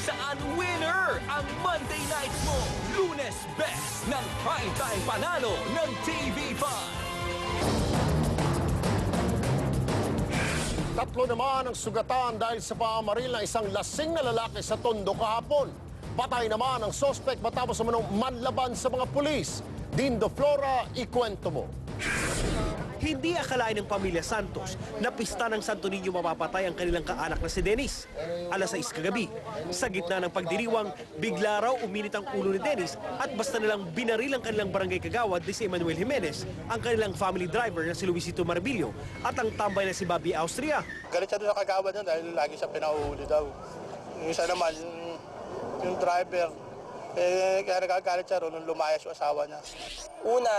saan winner ang Monday Night mo. Lunes Best ng Primetime Panalo ng TV5. Tatlo naman ang sugatan dahil sa pamamaril ng isang lasing na lalaki sa Tondo kahapon. Patay naman ang sospek matapos naman manlaban sa mga pulis. Dindo Flora, ikwento mo. Hindi akalain ng pamilya Santos na pista ng Santo Niño mapapatay ang kanilang kaanak na si Dennis. Alas 6 kagabi, sa gitna ng pagdiriwang, bigla raw uminit ang ulo ni Dennis at basta nilang binaril ang kanilang barangay kagawad ni si Emmanuel Jimenez, ang kanilang family driver na si Luisito Marbillo at ang tambay na si Bobby Austria. Galit siya doon sa kagawad niya dahil lagi siya pinauhuli daw. Yung isa naman, yung driver, kaya nagagalit siya ron nung lumayas yung asawa niya. Una,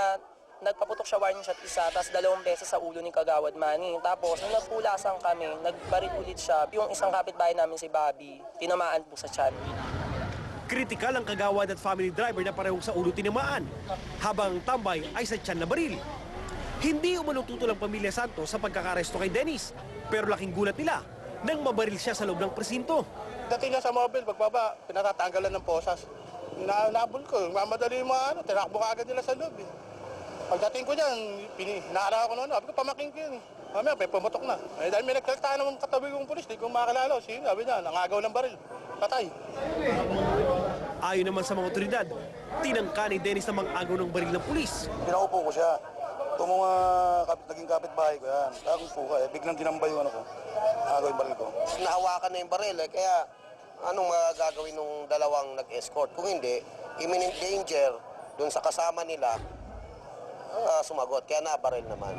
nagpaputok siya warning shot isa, tapos 2 beses sa ulo ni Kagawad Manny. Tapos, nung nagpulasan kami, nagbaril ulit siya. Yung isang kapitbahay namin si Bobby, tinamaan po sa tiyan. Kritikal ang kagawad at family driver na parehong sa ulo tinamaan, habang ang tambay ay sa tiyan na baril. Hindi umanong tutol ang pamilya Santos sa pagkakaresto kay Dennis, pero laking gulat nila nang mabaril siya sa loob ng presinto. Dating niya sa mobile, pagbaba, pinatatanggalan ng posas. Nabol ko, mamadali yung mga tinakbo ka agad nila sa loob. Pagdating ko dyan, naara ako noon, sabi ko, pamaking ko yun. Mamaya, may pumotok na. Dahil may nagkaltaan ng katabi kong pulis, di ko makakilala. Sino? Sabi niya, nangagaw ng baril. Patay. Ayon naman sa mga otoridad, tinangka ni Dennis na mag-agaw ng baril ng pulis. Pinaupo ko siya. Ito mga naging kapitbahay ko yan. Nakakupo ka, biglang ginambay yung ko. Nangagaw yung baril ko. Nahawakan na yung baril kaya anong magagawin nung dalawang nag-escort? Kung hindi, imminent danger dun sa kasama nila, sumagot, kaya nabaril naman.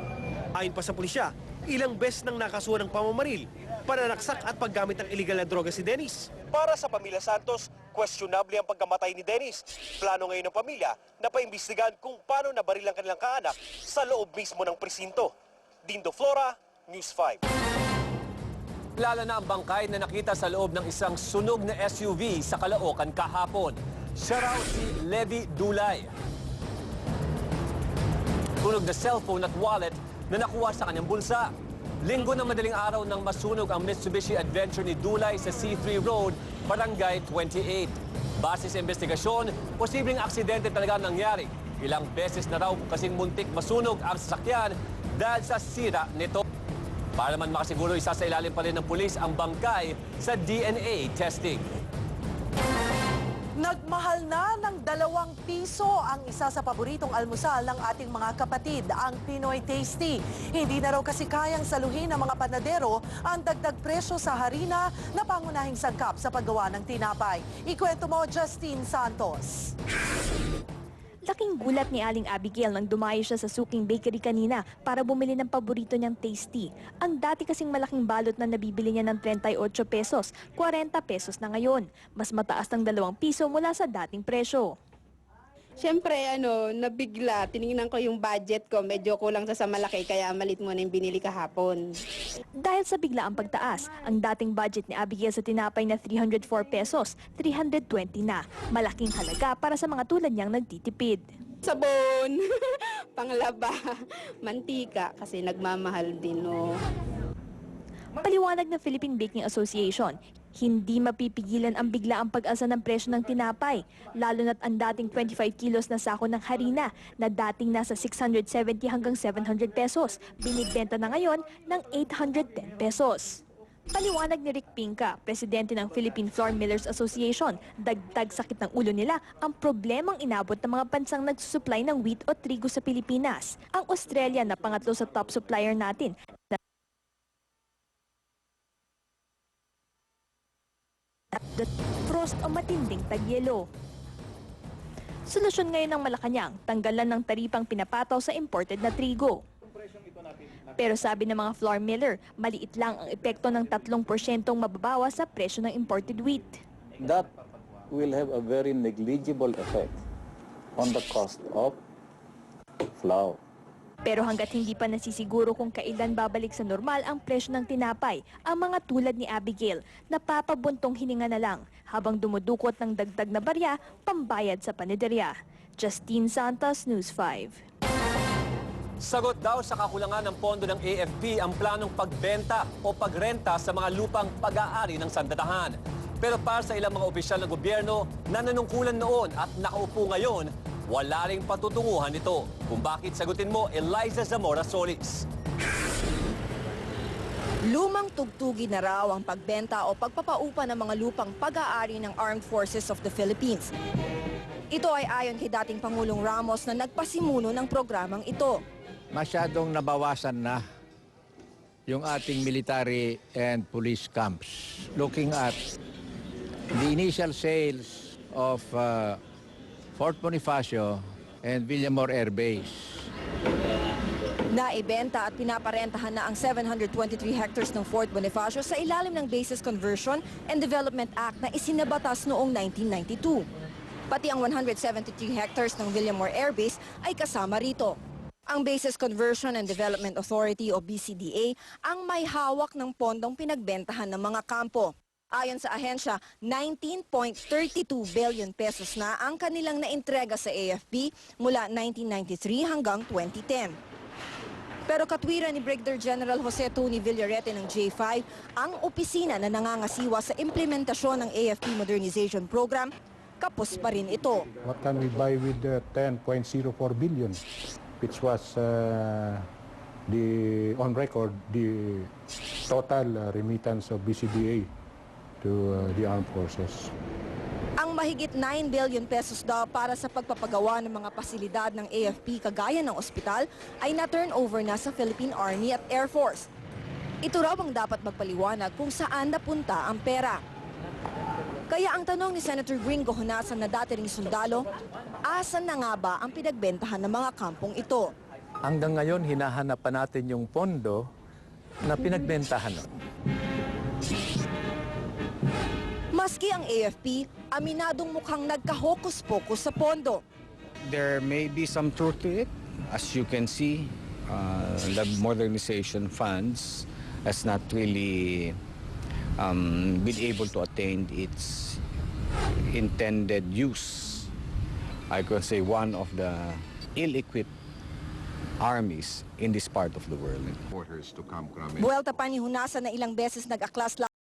Ayon pa sa pulisya, ilang beses nang nakasuhan ng pamamaril, pananaksak at paggamit ng iligal na droga si Dennis. Para sa pamilya Santos, questionable ang pagkamatay ni Dennis. Plano ngayon ng pamilya na paimbestigahan kung paano nabaril ang kanilang kaanak sa loob mismo ng presinto. Dindo Flora, News 5. Lala na ang bangkay na nakita sa loob ng isang sunog na SUV sa Caloocan kahapon. Siya raw si Levi Dulay. Tunog na cellphone at wallet na nakuha sa kanyang bulsa. Linggo ng madaling araw nang masunog ang Mitsubishi Adventure ni Dulay sa C3 Road, Barangay 28. Base sa investigasyon, posibleng aksidente talaga nangyari. Ilang beses na raw kasing muntik masunog ang sasakyan dahil sa sira nito. Para naman makasiguro, isa sa ilalim pa rin ng pulis ang bangkay sa DNA testing. Nagmahal na ng 2 piso ang isa sa paboritong almusal ng ating mga kapatid, ang Pinoy Tasty. Hindi na raw kasi kayang saluhin ng mga panadero ang dagdag presyo sa harina na pangunahing sangkap sa paggawa ng tinapay. Ikwento mo, Justine Santos. Laking gulat ni Aling Abigail nang dumayo siya sa Suking Bakery kanina para bumili ng paborito niyang tasty. Ang dati kasing malaking balot na nabibili niya ng 38 pesos, 40 pesos na ngayon. Mas mataas ng 2 piso mula sa dating presyo. Siyempre, nabigla. Tinignan ko yung budget ko. Medyo kulang sa malaki, kaya malit mo na yung binili kahapon. Dahil sa biglaang pagtaas, ang dating budget ni Abigail sa tinapay na 304 pesos, 320 na. Malaking halaga para sa mga tulad niyang nagtitipid. Sabon, panglaba, mantika, kasi nagmamahal din, no. Paliwanag ng Philippine Baking Association, hindi mapipigilan ang biglaang pag-asa ng presyo ng tinapay, lalo na't ang dating 25 kilos na sako ng harina na dating nasa 670 hanggang 700 pesos, binibenta na ngayon ng 810 pesos. Paliwanag ni Rick Pinca, presidente ng Philippine Flour Millers Association, dagdag sakit ng ulo nila ang problemang inabot ng mga bansang nagsusupply ng wheat o trigo sa Pilipinas. Ang Australia na pangatlo sa top supplier natin, frost o matinding tagyelo. Solusyon ngayon ng Malacanang, tanggalan ng taripang pinapataw sa imported na trigo. Pero sabi ng mga flour miller, maliit lang ang epekto ng 3% mababawas sa presyo ng imported wheat. That will have a very negligible effect on the cost of flour. Pero hanggat hindi pa nasisiguro kung kailan babalik sa normal ang presyo ng tinapay, ang mga tulad ni Abigail, napapabuntong hininga na lang habang dumudukot ng dagdag na barya pambayad sa panaderya. Justine Santos, News 5. Sagot daw sa kakulangan ng pondo ng AFP ang planong pagbenta o pagrenta sa mga lupang pag-aari ng sandatahan. Pero para sa ilang mga opisyal ng gobyerno na nanungkulan noon at nakaupo ngayon, wala ring patutunguhan ito. Kung bakit, sagutin mo, Eliza Zamora Solis. Lumang tugtugi na raw ang pagbenta o pagpapaupa ng mga lupang pag-aari ng Armed Forces of the Philippines. Ito ay ayon kay dating Pangulong Ramos na nagpasimuno ng programang ito. Masyadong nabawasan na yung ating military and police camps. Looking at the initial sales of Fort Bonifacio and Villamor Air Base. Naibenta at pinaparentahan na ang 723 hectares ng Fort Bonifacio sa ilalim ng Bases Conversion and Development Act na isinabatas noong 1992. Pati ang 173 hectares ng Villamor Air Base ay kasama rito. Ang Bases Conversion and Development Authority o BCDA ang may hawak ng pondong pinagbentahan ng mga kampo. Ayon sa ahensya, 19.32 billion pesos na ang kanilang naintrega sa AFP mula 1993 hanggang 2010. Pero katwiran ni Brigadier General Jose Tony Villarete ng J5, ang opisina na nangangasiwa sa implementasyon ng AFP Modernization Program, kapos pa rin ito. What can we buy with the 10.04 billion, which was on record the total remittance of BCDA to the armed forces. Ang mahigit 9 billion pesos daw para sa pagpapagawa ng mga pasilidad ng AFP kagaya ng ospital ay na-turn over na sa Philippine Army at Air Force. Ito raw ang dapat magpaliwanag kung saan napunta ang pera. Kaya ang tanong ni Senator Gringo Honasan na dati ring sundalo, asan na nga ba ang pinagbentahan ng mga kampong ito? Hanggang ngayon, hinahanap pa natin yung pondo na pinagbentahan nun. Maski ang AFP, aminadong mukhang nagkahokus-pokus sa pondo. There may be some truth to it. As you can see, the modernization funds has not really been able to attain its intended use. I could say one of the ill-equipped armies in this part of the world. Buwelta pa ni Honasan na ilang beses nag-aklas